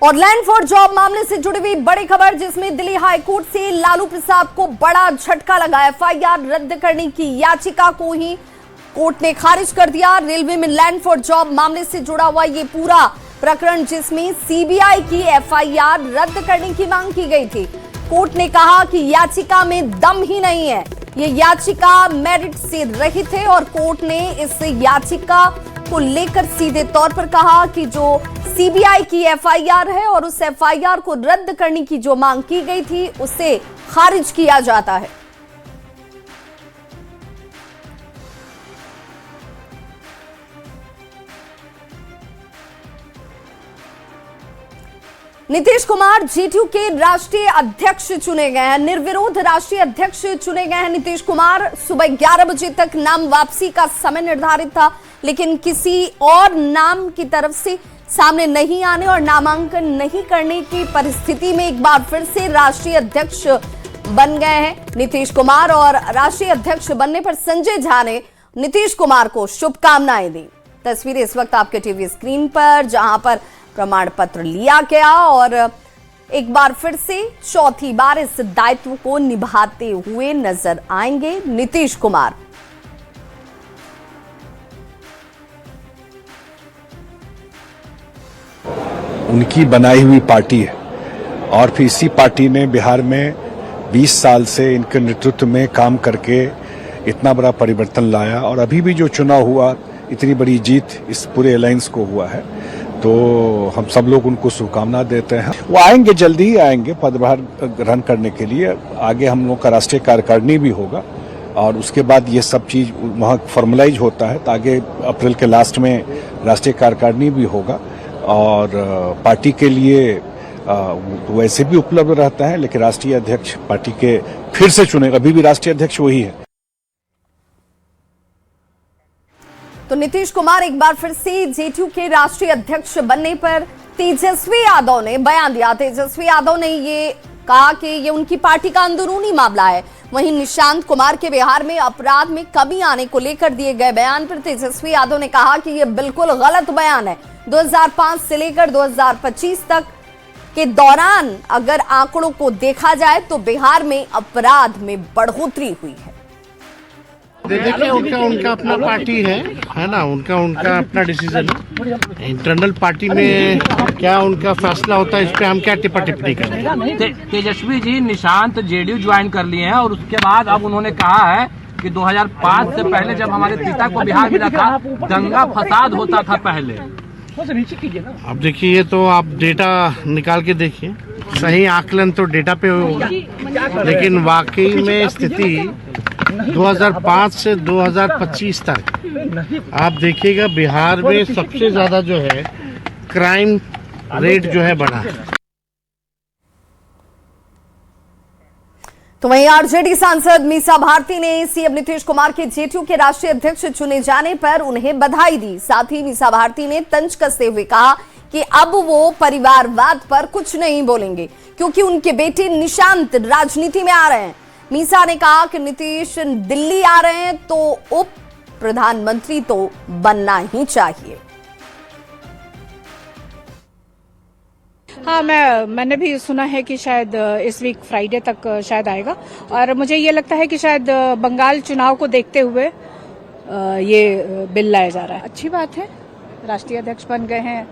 और land for job मामले से जुड़ी हुई बड़ी खबर, जिसमें दिल्ली हाई कोर्ट से लालू प्रसाद को बड़ा झटका लगा। एफआईआर रद्द करने की याचिका को ही कोर्ट ने खारिज कर दिया। रेलवे में लैंड फॉर जॉब मामले से जुड़ा हुआ ये पूरा प्रकरण, जिसमें सीबीआई की एफआईआर रद्द करने की मांग की गई थी। कोर्ट ने कहा कि याचिका में दम ही नहीं है, ये याचिका मेरिट से रहित है और कोर्ट ने इस याचिका को लेकर सीधे तौर पर कहा कि जो सीबीआई की एफआईआर है और उस एफआईआर को रद्द करने की जो मांग की गई थी उसे खारिज किया जाता है। नीतीश कुमार जेडीयू के राष्ट्रीय अध्यक्ष चुने गए हैं, निर्विरोध राष्ट्रीय अध्यक्ष चुने गए हैं नीतीश कुमार। सुबह 11 बजे तक नाम वापसी का समय निर्धारित था, लेकिन किसी और नाम की तरफ से सामने नहीं आने और नामांकन नहीं करने की परिस्थिति में एक बार फिर से राष्ट्रीय अध्यक्ष बन गए हैं नीतीश कुमार। और राष्ट्रीय अध्यक्ष बनने पर संजय झा ने नीतीश कुमार को शुभकामनाएं दी। तस्वीरें इस वक्त आपके टीवी स्क्रीन पर, जहां पर प्रमाण पत्र लिया गया और एक बार फिर से चौथी बार इस दायित्व को निभाते हुए नजर आएंगे नीतीश कुमार। उनकी बनाई हुई पार्टी है और फिर इसी पार्टी ने बिहार में 20 साल से इनके नेतृत्व में काम करके इतना बड़ा परिवर्तन लाया और अभी भी जो चुनाव हुआ, इतनी बड़ी जीत इस पूरे अलायंस को हुआ है। तो हम सब लोग उनको शुभकामना देते हैं। वो आएंगे, जल्दी ही आएंगे पदभार ग्रहण करने के लिए। आगे हम लोग का राष्ट्रीय कार्यकारिणी भी होगा और उसके बाद ये सब चीज वहाँ फॉर्मलाइज होता है, तो आगे अप्रैल के लास्ट में राष्ट्रीय कार्यकारिणी भी होगा और पार्टी के लिए वैसे भी उपलब्ध रहता है, लेकिन राष्ट्रीय अध्यक्ष पार्टी के फिर से चुनेगा। अभी भी राष्ट्रीय अध्यक्ष वही है। तो नीतीश कुमार एक बार फिर से जेडीयू के राष्ट्रीय अध्यक्ष बनने पर तेजस्वी यादव ने बयान दिया। तेजस्वी यादव ने ये कहा कि ये उनकी पार्टी का अंदरूनी मामला है। वहीं निशांत कुमार के बिहार में अपराध में कमी आने को लेकर दिए गए बयान पर तेजस्वी यादव ने कहा कि ये बिल्कुल गलत बयान है। 2005 से लेकर 2025 तक के दौरान अगर आंकड़ों को देखा जाए तो बिहार में अपराध में बढ़ोतरी हुई है। देखिए, उनका अपना पार्टी है ना, उनका अपना डिसीजन है। इंटरनल पार्टी में क्या उनका फैसला होता है, इस पे हम क्या टिप्पा टिप्पणी करें। तेजस्वी जी निशांत जेडीयू ज्वाइन कर लिए हैं और उसके बाद अब उन्होंने कहा है कि 2005 से पहले जब हमारे पिता को बिहार मिला था, दंगा फसाद होता था पहले। अब देखिए, ये तो आप डेटा निकाल के देखिए, सही आकलन तो डेटा पे होगा, लेकिन वाकई में स्थिति 2005 से 2025 तक आप देखिएगा बिहार में सबसे ज्यादा जो है क्राइम रेट जो है बढ़ा है। तो वहीं आरजेडी सांसद मीसा भारती ने सीएम नीतीश कुमार के जेडीयू के राष्ट्रीय अध्यक्ष चुने जाने पर उन्हें बधाई दी। साथ ही मीसा भारती ने तंज कसते हुए कहा कि अब वो परिवारवाद पर कुछ नहीं बोलेंगे, क्योंकि उनके बेटे निशांत राजनीति में आ रहे हैं। मीसा ने कहा कि नीतीश दिल्ली आ रहे हैं तो उप प्रधानमंत्री तो बनना ही चाहिए। हाँ, मैंने भी सुना है कि शायद इस वीक फ्राइडे तक शायद आएगा और मुझे ये लगता है कि शायद बंगाल चुनाव को देखते हुए ये बिल लाया जा रहा है। अच्छी बात है, राष्ट्रीय अध्यक्ष बन गए हैं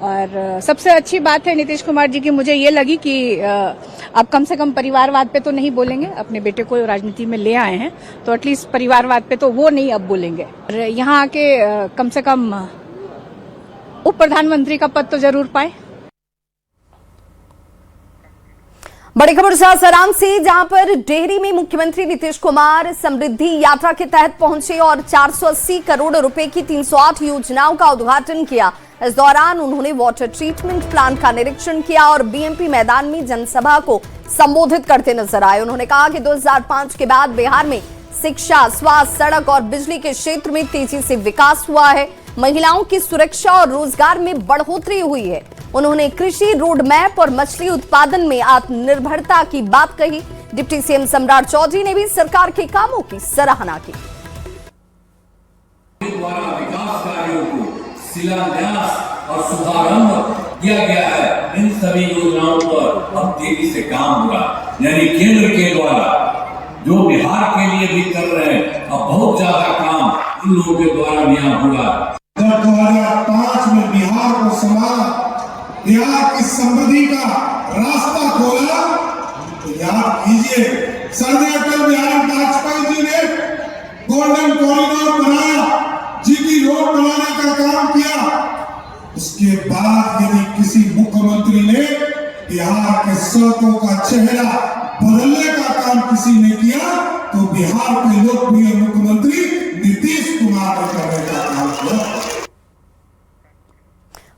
और सबसे अच्छी बात है नीतीश कुमार जी की मुझे ये लगी कि अब कम से कम परिवारवाद पे तो नहीं बोलेंगे। अपने बेटे को राजनीति में ले आए हैं तो एटलीस्ट परिवारवाद पे तो वो नहीं अब बोलेंगे। और यहाँ आके कम से कम उप प्रधानमंत्री का पद तो जरूर पाए। बड़ी खबर सासाराम से, जहां पर डेहरी में मुख्यमंत्री नीतीश कुमार समृद्धि यात्रा के तहत पहुंचे और 480 करोड़ रुपए की 308 योजनाओं का उद्घाटन किया। इस दौरान उन्होंने वाटर ट्रीटमेंट प्लांट का निरीक्षण किया और बीएमपी मैदान में जनसभा को संबोधित करते नजर आए। उन्होंने कहा कि 2005 के बाद बिहार में शिक्षा, स्वास्थ्य, सड़क और बिजली के क्षेत्र में तेजी से विकास हुआ है। महिलाओं की सुरक्षा और रोजगार में बढ़ोतरी हुई है। उन्होंने कृषि रोड मैप और मछली उत्पादन में आत्मनिर्भरता की बात कही। डिप्टी सीएम सम्राट चौधरी ने भी सरकार के कामों की सराहना की। द्वारा विकास कार्यों को शिलान्यास और शुभारंभ किया गया है। सभी योजनाओं पर अब तेजी से काम होगा। यानी केंद्र के द्वारा जो बिहार के लिए भी कर रहे हैं, अब बहुत ज्यादा काम उन लोगों के द्वारा भी यहाँ होगा। जब 2005 में बिहार को संभाला, बिहार की समृद्धि का रास्ता खोला, तो याद कीजिए सरदार अटल बिहारी वाजपेयी जी ने गोल्डन कॉरिडोर बनाया, जीटी रोड बनाने का काम किया। उसके बाद यदि किसी मुख्यमंत्री ने बिहार के सड़कों का चेहरा बदलने का काम किसी ने किया, तो बिहार के लोकप्रिय मुख्यमंत्री नीतीश कुमार ने करने का काम किया।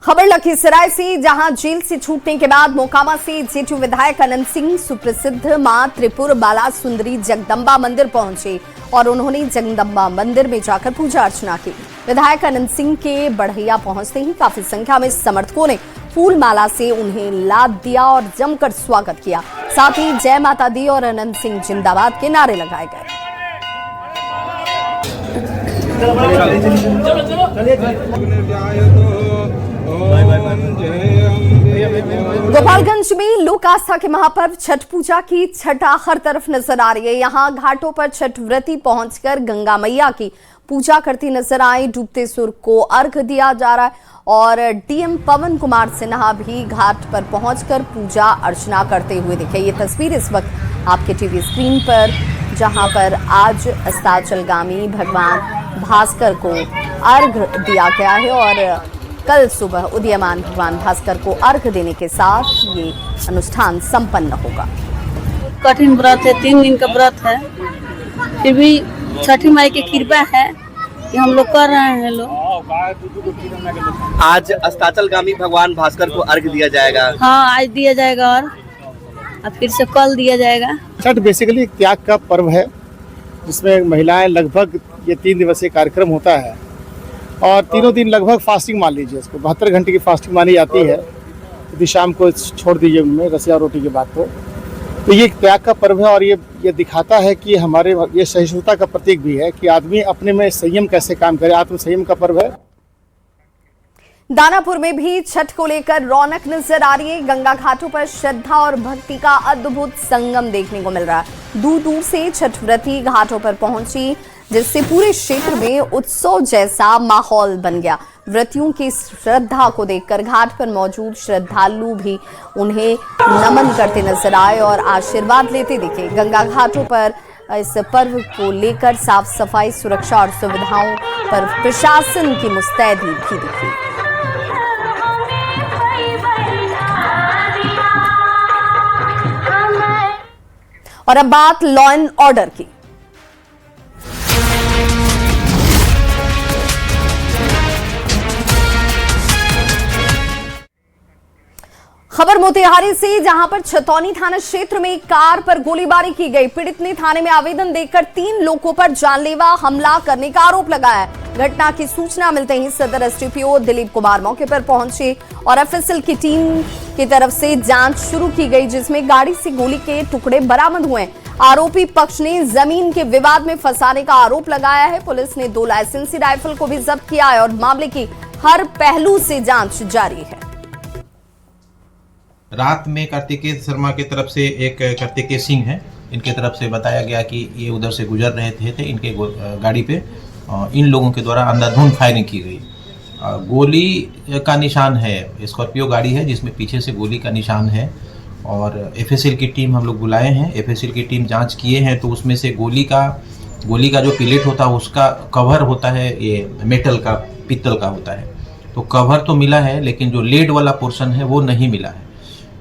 खबर लखीसराय से, जहां जेल से छूटने के बाद मोकामा से जेटू विधायक अनंत सिंह सुप्रसिद्ध मां त्रिपुर बाला सुंदरी जगदम्बा मंदिर पहुंचे और उन्होंने जगदम्बा मंदिर में जाकर पूजा अर्चना की। विधायक अनंत सिंह के बढ़ैया पहुंचते ही काफी संख्या में समर्थकों ने फूल माला से उन्हें लाद दिया और जमकर स्वागत किया। साथ ही जय माता दी और अनंत सिंह जिंदाबाद के नारे लगाए गए। गोपालगंज में लोक आस्था के महापर्व छठ पूजा की छठा हर तरफ नजर आ रही है। यहाँ घाटों पर छठ व्रती पहुंचकर गंगा मैया की पूजा करती नजर आए। डूबते सूर्य को अर्घ दिया जा रहा है और डीएम पवन कुमार सिन्हा भी घाट पर पहुंचकर पूजा अर्चना करते हुए दिखे। ये तस्वीर इस वक्त आपके टीवी स्क्रीन पर, जहां पर आज अस्ताचलगामी भगवान भास्कर को अर्घ दिया गया है और कल सुबह उदीयमान भगवान भास्कर को अर्घ देने के साथ ये अनुष्ठान संपन्न होगा। कठिन व्रत है, 3 दिन का व्रत है, फिर भी छठी माई की कृपा है कि हम लोग कर रहे हैं। लोग आज अस्ताचलगामी भगवान भास्कर को अर्घ दिया जाएगा। हाँ, आज दिया जाएगा और फिर से कल दिया जाएगा। छठ बेसिकली एक त्याग का पर्व है, जिसमें महिलाएं लगभग ये 3 दिवसीय कार्यक्रम होता है और तीनों दिन लगभग फास्टिंग मान लीजिए, इसको 72 घंटे की फास्टिंग मानी जाती है। यदि शाम को छोड़ दीजिए उनमें रसिया रोटी के बाद तो ये एक त्याग का पर्व है और ये दिखाता है कि हमारे ये सहिष्णुता का प्रतीक भी है कि आदमी अपने में संयम कैसे काम करे। आत्म संयम का पर्व है। दानापुर में भी छठ को लेकर रौनक नजर आ रही है। गंगा घाटों पर श्रद्धा और भक्ति का अद्भुत संगम देखने को मिल रहा है। दूर दूर से छठ व्रती घाटों पर पहुंची, जिससे पूरे क्षेत्र में उत्सव जैसा माहौल बन गया। व्रतियों की श्रद्धा को देखकर घाट पर मौजूद श्रद्धालु भी उन्हें नमन करते नजर आए और आशीर्वाद लेते दिखे। गंगा घाटों पर इस पर्व को लेकर साफ सफाई, सुरक्षा और सुविधाओं पर प्रशासन की मुस्तैदी भी दिखी। और अब बात लॉ एंड ऑर्डर की। खबर मोतिहारी से, जहां पर छतौनी थाना क्षेत्र में एक कार पर गोलीबारी की गई। पीड़ित ने थाने में आवेदन देकर 3 लोगों पर जानलेवा हमला करने का आरोप लगाया। घटना की सूचना मिलते ही सदर एसडीपीओ दिलीप कुमार मौके पर पहुंचे और एफएसएल की टीम की तरफ से जांच शुरू की गई, जिसमें गाड़ी से गोली के टुकड़े बरामद हुए। आरोपी पक्ष ने जमीन के विवाद में फंसाने का आरोप लगाया है। पुलिस ने 2 लाइसेंसी राइफल को भी जब्त किया है और मामले की हर पहलू से जांच जारी है। रात में कार्तिकेय शर्मा की तरफ से एक कार्तिकेय सिंह है, इनके तरफ से बताया गया कि ये उधर से गुजर रहे थे इनके गाड़ी पे इन लोगों के द्वारा अंधाधुंध फायरिंग की गई। गोली का निशान है, स्कॉर्पियो गाड़ी है जिसमें पीछे से गोली का निशान है और एफएसएल की टीम हम लोग बुलाए हैं। एफएसएल की टीम जांच किए हैं तो उसमें से गोली का जो पिलेट होता है उसका कवर होता है, ये मेटल का, पीतल का होता है। तो कवर तो मिला है लेकिन जो लेड वाला पोर्शन है वो नहीं मिला है।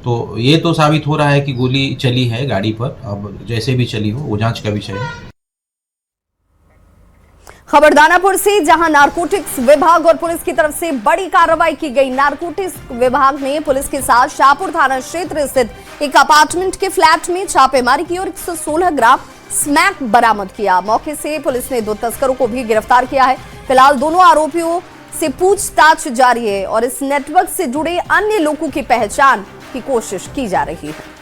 तो ये तो साबित हो रहा है कि गोली चली है गाड़ी पर। अब जैसे भी चली हो वो जांच का विषय है। खबर दानापुर से, जहां नारकोटिक्स विभाग और पुलिस की तरफ से बड़ी कार्रवाई की गई। नारकोटिक्स विभाग ने पुलिस के साथ शाहपुर थाना क्षेत्र स्थित एक अपार्टमेंट के फ्लैट में छापेमारी की और 116 ग्राम स्मैक बरामद किया। मौके से पुलिस ने 2 तस्करों को भी गिरफ्तार किया है। फिलहाल दोनों आरोपियों से पूछताछ जारी है और इस नेटवर्क से जुड़े अन्य लोगों की पहचान की कोशिश की जा रही है।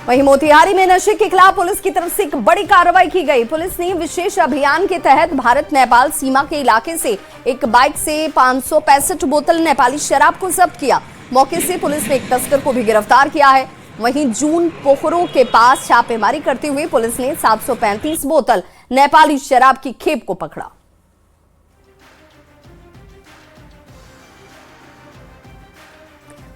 वहीं मोतिहारी में नशे के खिलाफ पुलिस की तरफ से एक बड़ी कार्रवाई की गई। पुलिस ने विशेष अभियान के तहत भारत नेपाल सीमा के इलाके से एक बाइक से 565 बोतल नेपाली शराब को जब्त किया। मौके से पुलिस ने एक तस्कर को भी गिरफ्तार किया है। वहीं जून पोखरों के पास छापेमारी करते हुए पुलिस ने 735 बोतल नेपाली शराब की खेप को पकड़ा।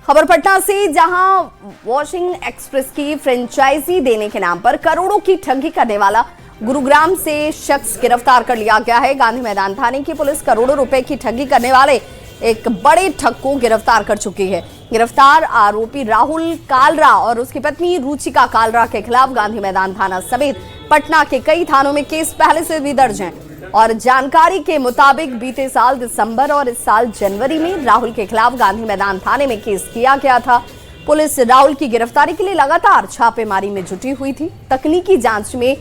खबर पटना से, जहां वॉशिंग एक्सप्रेस की फ्रेंचाइजी देने के नाम पर करोड़ों की ठगी करने वाला गुरुग्राम से शख्स गिरफ्तार कर लिया गया है। गांधी मैदान थाने की पुलिस करोड़ों रुपए की ठगी करने वाले एक बड़े ठग को गिरफ्तार कर चुकी है। गिरफ्तार आरोपी राहुल कालरा और उसकी पत्नी रुचिका कालरा के खिलाफ गांधी मैदान थाना समेत पटना के कई थानों में केस पहले से भी दर्ज हैं। और जानकारी के मुताबिक बीते साल दिसंबर और इस साल जनवरी में राहुल के खिलाफ गांधी मैदान थाने में केस किया गया था। पुलिस राहुल की गिरफ्तारी के लिए लगातार छापेमारी में जुटी हुई थी। तकनीकी जांच में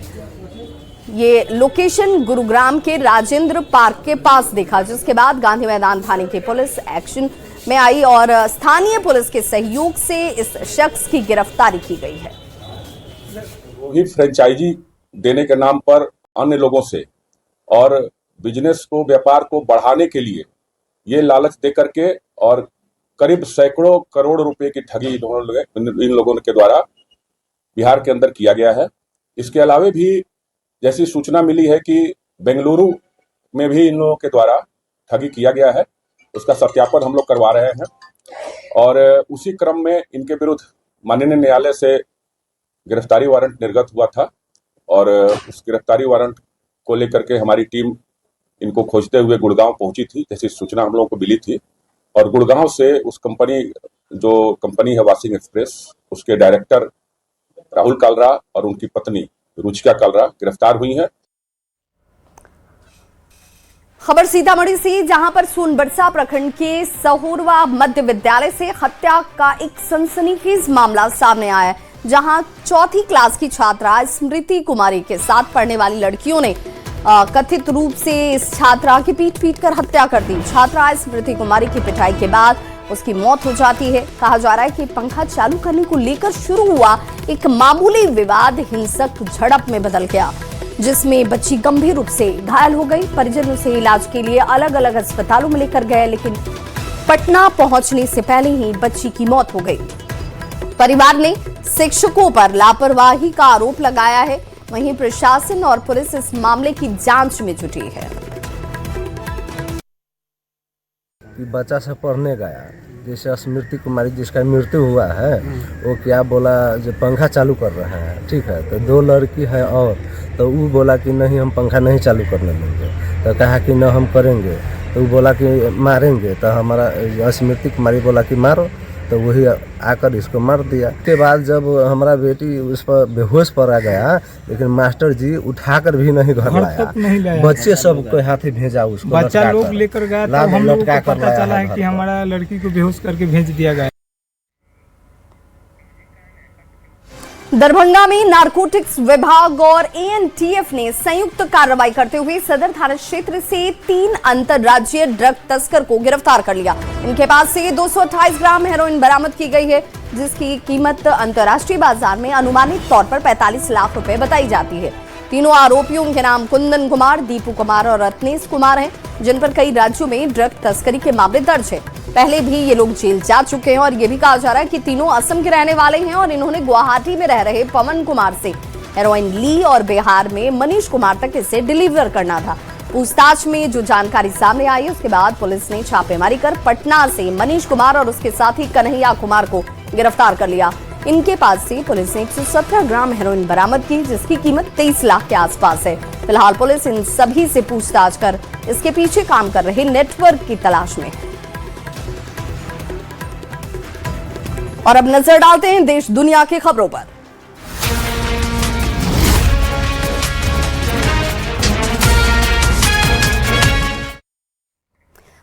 ये लोकेशन गुरुग्राम के राजेंद्र पार्क के पास देखा, जिसके बाद गांधी मैदान थाने की पुलिस एक्शन में आई और स्थानीय पुलिस के सहयोग से इस शख्स की गिरफ्तारी की गई है। वही फ्रेंचाइजी देने के नाम पर अन्य लोगों से और बिजनेस को, व्यापार को बढ़ाने के लिए ये लालच दे करके और करीब सैकड़ों करोड़ रुपए की ठगी इन लोगों के द्वारा बिहार के अंदर किया गया है। इसके अलावा भी जैसी सूचना मिली है कि बेंगलुरु में भी इन लोगों के द्वारा ठगी किया गया है, उसका सत्यापन हम लोग करवा रहे हैं। और उसी क्रम में इनके विरुद्ध माननीय न्यायालय से गिरफ्तारी वारंट निर्गत हुआ था और उस गिरफ्तारी वारंट को लेकर के हमारी टीम इनको खोजते हुए गुड़गांव पहुंची थी, जैसी सूचना हम लोगों को मिली थी। और गुड़गांव से उस कंपनी है वॉशिंग एक्सप्रेस, उसके डायरेक्टर राहुल कालरा और उनकी पत्नी रुचिका कालरा गिरफ्तार हुई है। खबर सीतामढ़ी से, जहां पर सोनबरसा प्रखंड के सहोरवा मध्य विद्यालय से हत्या का एक सनसनीखेज मामला सामने आया है, जहां चौथी क्लास की छात्रा स्मृति कुमारी के साथ पढ़ने वाली लड़कियों ने कथित रूप से इस छात्रा की पीट कर हत्या कर दी। छात्रा स्मृति कुमारी की पिटाई के बाद उसकी मौत हो जाती है। कहा जा रहा है कि पंखा चालू करने को लेकर शुरू हुआ एक मामूली विवाद हिंसक झड़प में बदल गया, जिसमें बच्ची गंभीर रूप से घायल हो गई। परिजन उसे इलाज के लिए अलग अलग अस्पतालों में लेकर गए, लेकिन पटना पहुंचने से पहले ही बच्ची की मौत हो गई। परिवार ने शिक्षकों पर लापरवाही का आरोप लगाया है। वहीं प्रशासन और पुलिस इस मामले की जांच में जुटी है। बच्चा से पढ़ने गया, जैसे स्मृति कुमारी जिसका मृत्यु हुआ है, वो क्या बोला जो पंखा चालू कर रहा है, ठीक है, तो दो लड़की है और तो वो बोला कि नहीं हम पंखा नहीं चालू करने देंगे, तो कहा कि न हम करेंगे, तो वो बोला कि मारेंगे, तो हमारा स्मृति कुमारी बोला कि मारो, तो वही आकर इसको मार दिया। उसके बाद जब हमारा बेटी उस पर बेहोश पड़ा गया, लेकिन मास्टर जी उठाकर भी नहीं घर लाया, बच्चे सबको हाथी भेजा, उसको बच्चा लोग लेकर गया, तो हम लोग को पता चला है कि हमारा लड़की को बेहोश करके भेज दिया गया। दरभंगा में नारकोटिक्स विभाग और एएनटीएफ ने संयुक्त कार्रवाई करते हुए सदर थाना क्षेत्र से 3 अंतर्राज्यीय ड्रग तस्कर को गिरफ्तार कर लिया। इनके पास से 228 ग्राम हेरोइन बरामद की गई है, जिसकी कीमत अंतर्राष्ट्रीय बाजार में अनुमानित तौर पर 45 लाख रुपए बताई जाती है। तीनों आरोपियों के नाम कुंदन कुमार, दीपू कुमार और रत्नेश कुमार हैं, जिन पर कई राज्यों में ड्रग तस्करी के मामले दर्ज है। पहले भी ये लोग जेल जा चुके हैं और ये भी कहा जा रहा है कि तीनों असम के रहने वाले हैं और इन्होंने गुवाहाटी में रह रहे पवन कुमार से हेरोइन ली और बिहार में मनीष कुमार तक इसे डिलीवर करना था। पूछताछ में जो जानकारी सामने आई, उसके बाद पुलिस ने छापेमारी कर पटना से मनीष कुमार और उसके साथी कन्हैया कुमार को गिरफ्तार कर लिया। इनके पास से पुलिस ने 117 ग्राम हेरोइन बरामद की, जिसकी कीमत 23 लाख के आसपास है। फिलहाल पुलिस इन सभी से पूछताछ कर इसके पीछे काम कर रहे नेटवर्क की तलाश में है। और अब नजर डालते हैं देश दुनिया की खबरों पर।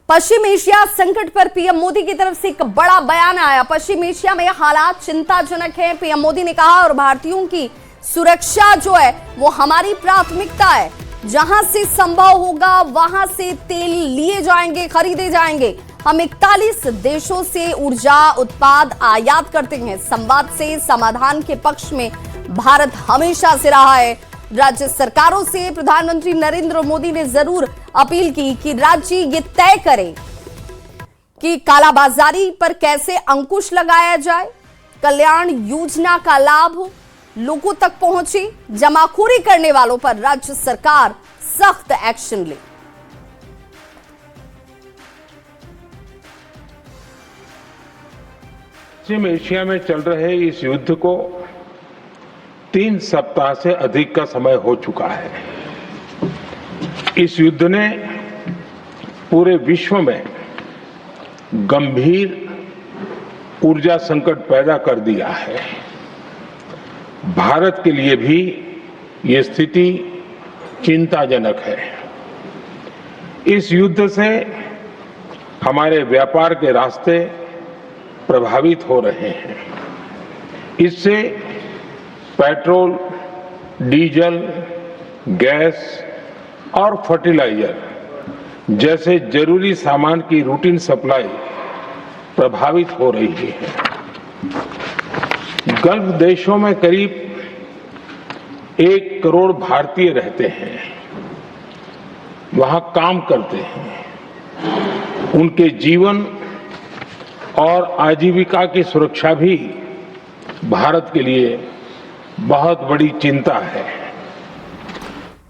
पश्चिम एशिया संकट पर पीएम मोदी की तरफ से एक बड़ा बयान आया। पश्चिम एशिया में हालात चिंताजनक हैं, पीएम मोदी ने कहा, और भारतीयों की सुरक्षा जो है वो हमारी प्राथमिकता है। जहां से संभव होगा वहां से तेल लिए जाएंगे, खरीदे जाएंगे। हम 41 देशों से ऊर्जा उत्पाद आयात करते हैं। संवाद से समाधान के पक्ष में भारत हमेशा से रहा है। राज्य सरकारों से प्रधानमंत्री नरेंद्र मोदी ने जरूर अपील की कि राज्य ये तय करें कि कालाबाजारी पर कैसे अंकुश लगाया जाए, कल्याण योजना का लाभ लोगों तक पहुंचे, जमाखोरी करने वालों पर राज्य सरकार सख्त एक्शन ले। पश्चिम एशिया में चल रहे इस युद्ध को 3 सप्ताह से अधिक का समय हो चुका है। इस युद्ध ने पूरे विश्व में गंभीर ऊर्जा संकट पैदा कर दिया है। भारत के लिए भी ये स्थिति चिंताजनक है। इस युद्ध से हमारे व्यापार के रास्ते प्रभावित हो रहे हैं। इससे पेट्रोल, डीजल, गैस और फर्टिलाइजर जैसे जरूरी सामान की रूटीन सप्लाई प्रभावित हो रही है। गल्फ देशों में करीब 1 करोड़ भारतीय रहते हैं, वहां काम करते हैं। उनके जीवन और आजीविका की सुरक्षा भी भारत के लिए बहुत बड़ी चिंता है।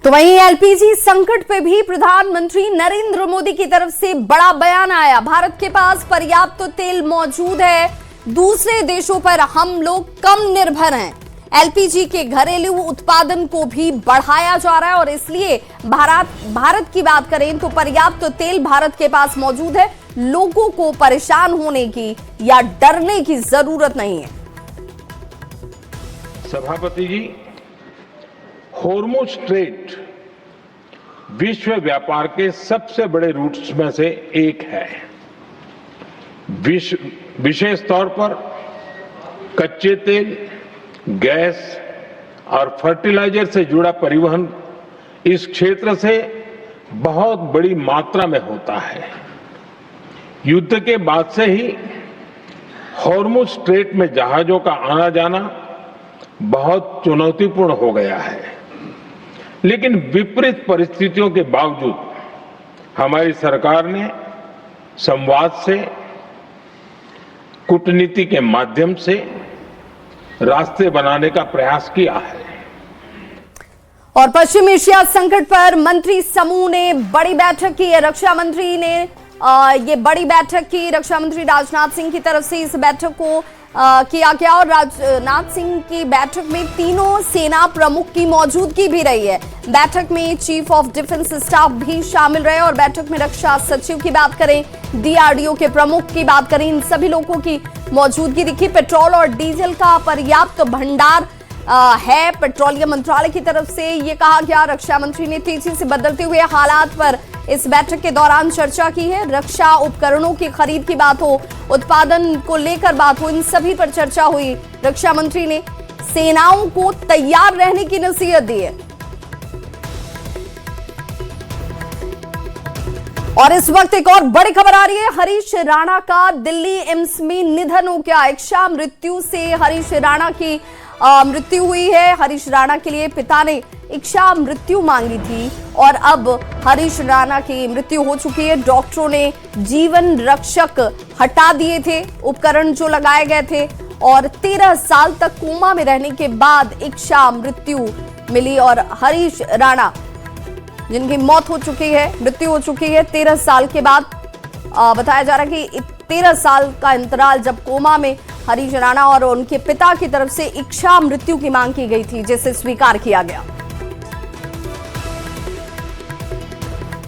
तो वहीं एलपीजी संकट पे भी प्रधानमंत्री नरेंद्र मोदी की तरफ से बड़ा बयान आया। भारत के पास पर्याप्त तेल मौजूद है, दूसरे देशों पर हम लोग कम निर्भर हैं। एलपीजी के घरेलू उत्पादन को भी बढ़ाया जा रहा है और इसलिए भारत की बात करें तो पर्याप्त तेल भारत के पास मौजूद है। लोगों को परेशान होने की या डरने की जरूरत नहीं है। सभापति जी, हॉर्मुज़ स्ट्रेट विश्व व्यापार के सबसे बड़े रूट्स में से एक है। विशेष तौर पर कच्चे तेल, गैस और फर्टिलाइजर से जुड़ा परिवहन इस क्षेत्र से बहुत बड़ी मात्रा में होता है। युद्ध के बाद से ही हॉर्मुज़ स्ट्रेट में जहाजों का आना जाना बहुत चुनौतीपूर्ण हो गया है, लेकिन विपरीत परिस्थितियों के बावजूद हमारी सरकार ने संवाद से, कूटनीति के माध्यम से रास्ते बनाने का प्रयास किया है। और पश्चिम एशिया संकट पर मंत्री समूह ने बड़ी बैठक की है। रक्षा मंत्री ने ये बड़ी बैठक की, रक्षा मंत्री राजनाथ सिंह की तरफ से इस बैठक को किया गया और राजनाथ सिंह की बैठक में तीनों सेना प्रमुख की मौजूदगी भी रही है। बैठक में चीफ ऑफ डिफेंस स्टाफ भी शामिल रहे और बैठक में रक्षा सचिव की बात करें, डीआरडीओ के प्रमुख की बात करें, इन सभी लोगों की मौजूदगी दिखी। पेट्रोल और डीजल का पर्याप्त भंडार है। पेट्रोलियम मंत्रालय की तरफ से ये कहा गया। रक्षा मंत्री ने तेजी से बदलते हुए हालात पर इस बैठक के दौरान चर्चा की है। रक्षा उपकरणों की खरीद की बात हो, उत्पादन को लेकर बात हो, इन सभी पर चर्चा हुई। रक्षा मंत्री ने सेनाओं को तैयार रहने की नसीहत दी है। और इस वक्त एक और बड़ी खबर आ रही है। हरीश राणा का दिल्ली एम्स में निधन हो गया। इच्छा मृत्यु से हरीश राणा की मृत्यु हुई है। हरीश राणा के लिए पिता ने इच्छा मृत्यु मांगी थी और अब हरीश राणा की मृत्यु हो चुकी है। डॉक्टरों ने जीवन रक्षक हटा दिए थे, उपकरण जो लगाए गए थे, और 13 साल तक कोमा में रहने के बाद इच्छा मृत्यु मिली। और हरीश राणा जिनकी मौत हो चुकी है, मृत्यु हो चुकी है 13 साल के बाद, बताया जा रहा है कि 13 साल का इंतराल जब कोमा में हरीश राणा और उनके पिता की तरफ से इच्छा मृत्यु की मांग की गई थी, जिसे स्वीकार किया गया।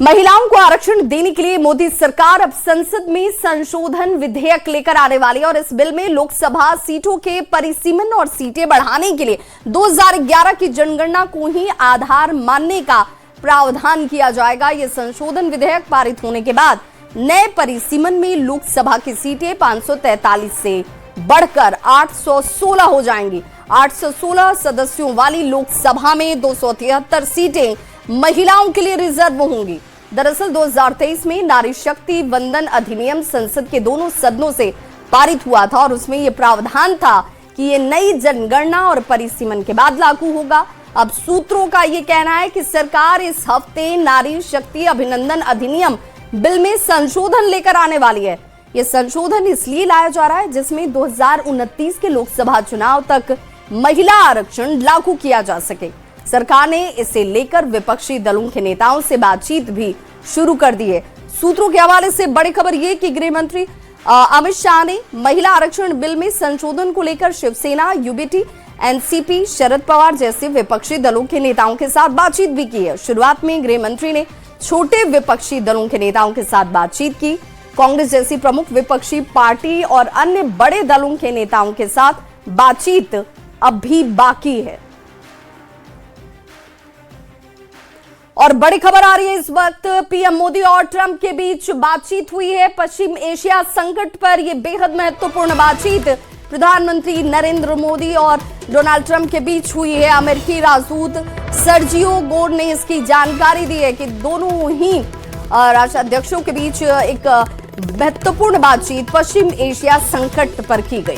महिलाओं को आरक्षण देने के लिए मोदी सरकार अब संसद में संशोधन विधेयक लेकर आने वाली है और इस बिल में लोकसभा सीटों के परिसीमन और सीटें बढ़ाने के लिए 2011 की जनगणना को ही आधार मानने का प्रावधान किया जाएगा। यह संशोधन विधेयक पारित होने के बाद नए परिसीमन में लोकसभा की सीटें 543 से बढ़कर 816 हो जाएंगी। 816 सदस्यों वाली लोकसभा में 273 सीटें महिलाओं के लिए रिजर्व होंगी। दरअसल 2023 में नारी शक्ति वंदन अधिनियम संसद के दोनों सदनों से पारित हुआ था और उसमें यह प्रावधान था कि ये नई जनगणना और परिसीमन के बाद लागू होगा। अब सूत्रों का ये कहना है कि सरकार इस हफ्ते नारी शक्ति अभिनंदन अधिनियम बिल में संशोधन लेकर आने वाली है। ये संशोधन इसलिए लाया जा रहा है जिसमें 2029 के लोकसभा चुनाव तक महिला आरक्षण लागू किया जा सके। सरकार ने इसे लेकर विपक्षी दलों के नेताओं से बातचीत भी शुरू कर दी है। सूत्रों के हवाले से बड़ी खबर ये कि गृह मंत्री अमित शाह ने महिला आरक्षण बिल में संशोधन को लेकर शिवसेना, यूबीटी, एनसीपी, शरद पवार जैसे विपक्षी दलों के नेताओं के साथ बातचीत भी की है। शुरुआत में गृह मंत्री ने छोटे विपक्षी दलों के नेताओं के साथ बातचीत की। कांग्रेस जैसी प्रमुख विपक्षी पार्टी और अन्य बड़े दलों के नेताओं के साथ बातचीत अब भी बाकी है। और बड़ी खबर आ रही है इस वक्त, पीएम मोदी और ट्रंप के बीच बातचीत हुई है। पश्चिम एशिया संकट पर यह बेहद महत्वपूर्ण बातचीत प्रधानमंत्री नरेंद्र मोदी और डोनाल्ड ट्रंप के बीच हुई है। अमेरिकी राजदूत सर्जियो गोड ने इसकी जानकारी दी है कि दोनों ही राष्ट्राध्यक्षों के बीच एक महत्वपूर्ण बातचीत पश्चिम एशिया संकट पर की गई।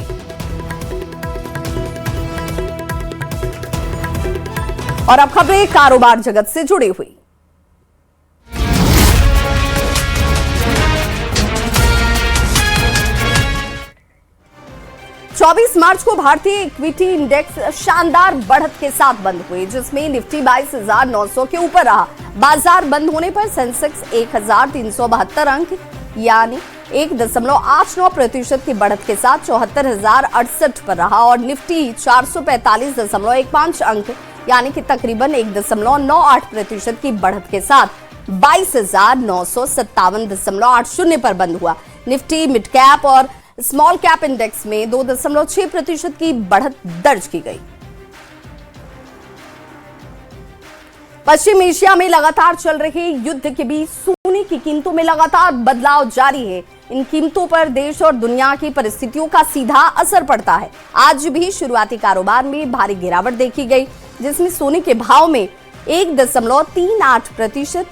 और अब खबरें कारोबार जगत से जुड़ी हुई। चौबीस मार्च को भारतीय इक्विटी इंडेक्स शानदार बढ़त के साथ बंद हुए, जिसमें निफ्टी 22,900 के ऊपर रहा। बाजार बंद होने पर सेंसेक्स 1,372 अंक यानी 1.89% की बढ़त के साथ 74,068 पर रहा और निफ्टी 445.15 अंक यानी कि तकरीबन 1.98% की बढ़त के साथ 22,957.80 पर बंद हुआ। निफ्टी मिड कैप और स्मॉल कैप इंडेक्स में 2.6% की बढ़त दर्ज की गई। पश्चिम एशिया में लगातार चल रहे युद्ध के बीच सोने की कीमतों में लगातार बदलाव जारी है। इन कीमतों पर देश और दुनिया की परिस्थितियों का सीधा असर पड़ता है। आज भी शुरुआती कारोबार में भारी गिरावट देखी गई, जिसमें सोने के भाव में 1.38%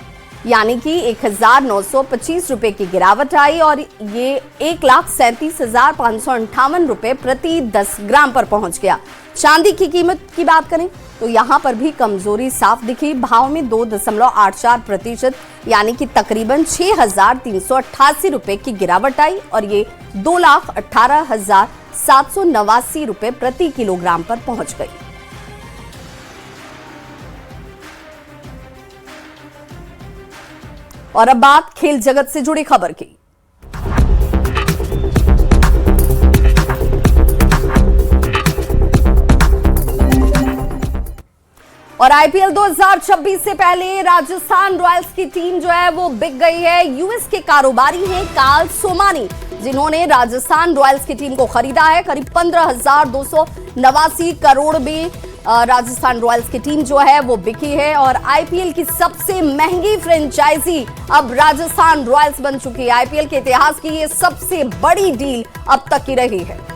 यानी कि 1,925 रुपए की गिरावट आई और ये 1,37,558 रुपए प्रति 10 ग्राम पर पहुंच गया। चांदी की कीमत की बात करें तो यहां पर भी कमजोरी साफ दिखी। भाव में 2.84% यानी कि तकरीबन 6,388 रुपए की गिरावट आई और ये 2,18,789 रुपए प्रति किलोग्राम पर पहुंच गई। और अब बात खेल जगत से जुड़ी खबर की। और आईपीएल 2026 से पहले राजस्थान रॉयल्स की टीम जो है वो बिक गई है। यूएस के कारोबारी हैं कार्ल सोमानी, जिन्होंने राजस्थान रॉयल्स की टीम को खरीदा है। करीब 15,289 करोड़ में राजस्थान रॉयल्स की टीम जो है वो बिकी है और आईपीएल की सबसे महंगी फ्रेंचाइजी अब राजस्थान रॉयल्स बन चुकी है। आईपीएल के इतिहास की ये सबसे बड़ी डील अब तक की रही है।